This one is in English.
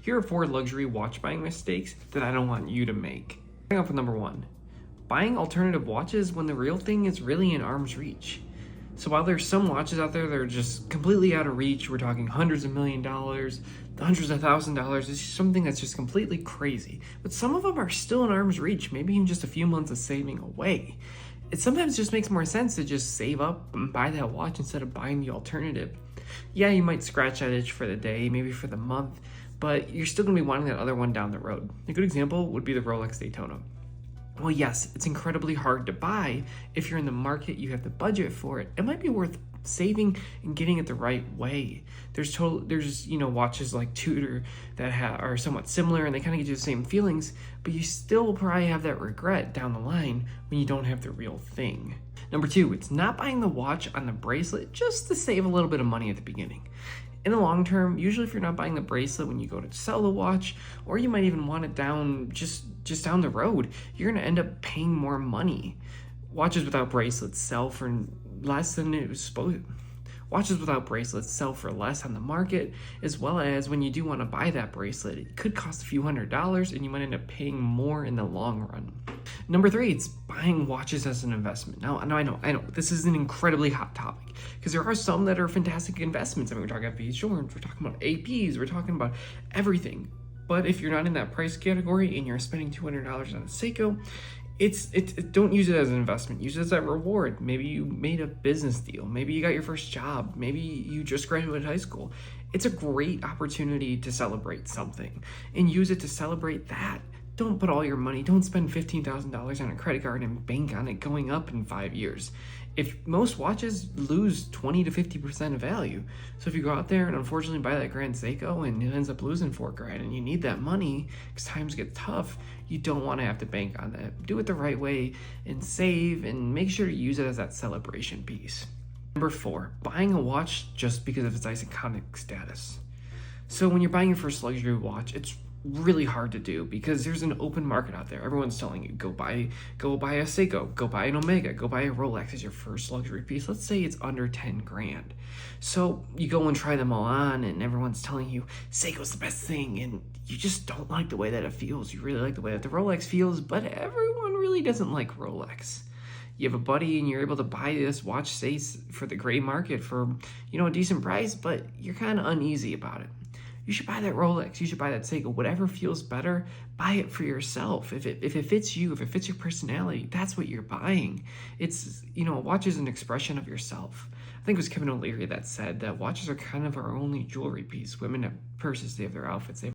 Here are 4 luxury watch buying mistakes that I don't want you to make. Starting off with number 1, buying alternative watches when the real thing is really in arm's reach. So while there's some watches out there that are just completely out of reach, we're talking hundreds of $1,000,000, hundreds of $1,000s, it's something that's just completely crazy. But some of them are still in arm's reach, maybe in just a few months of saving away. It sometimes just makes more sense to just save up and buy that watch instead of buying the alternative. Yeah, you might scratch that itch for the day, maybe for the month, but you're still gonna be wanting that other one down the road. A good example would be the Rolex Daytona. Well, yes, it's incredibly hard to buy. If you're in the market, you have the budget for it. It might be worth saving and getting it the right way. There's watches like Tudor that are somewhat similar and they kind of give you the same feelings, but you still will probably have that regret down the line when you don't have the real thing. Number 2, it's not buying the watch on the bracelet just to save a little bit of money at the beginning. In the long term, usually if you're not buying the bracelet when you go to sell the watch, or you might even want it down just down the road, you're gonna end up paying more money. Watches without bracelets sell for less than it was supposed to. Watches without bracelets sell for less on the market, as well as when you do want to buy that bracelet, it could cost a few $100s and you might end up paying more in the long run. Number 3, it's buying watches as an investment. Now, I know, this is an incredibly hot topic because there are some that are fantastic investments. I mean, we're talking about Jordan, we're talking about APs, we're talking about everything. But if you're not in that price category and you're spending $200 on a Seiko, don't use it as an investment. Use it as a reward. Maybe you made a business deal. Maybe you got your first job. Maybe you just graduated high school. It's a great opportunity to celebrate something and use it to celebrate that. Don't put all your money, don't spend $15,000 on a credit card and bank on it going up in 5 years. If most watches lose 20 to 50% of value. So if you go out there and unfortunately buy that Grand Seiko and it ends up losing $4,000 and you need that money because times get tough, you don't want to have to bank on that. Do it the right way and save and make sure to use it as that celebration piece. Number 4, buying a watch just because of its iconic status. So when you're buying your first luxury watch, it's really hard to do because there's an open market out there. Everyone's telling you, go buy a Seiko, go buy an Omega, go buy a Rolex as your first luxury piece. Let's say it's under 10 grand. So you go and try them all on and everyone's telling you Seiko's the best thing and you just don't like the way that it feels. You really like the way that the Rolex feels, but everyone really doesn't like Rolex. You have a buddy and you're able to buy this watch, say, for the gray market for, a decent price, but you're kind of uneasy about it. You should buy that Rolex, you should buy that Seiko, whatever feels better, buy it for yourself. If it fits you, if it fits your personality, that's what you're buying. It's, a watch is an expression of yourself. I think it was Kevin O'Leary that said that watches are kind of our only jewelry piece. Women have purses, they have their outfits, they have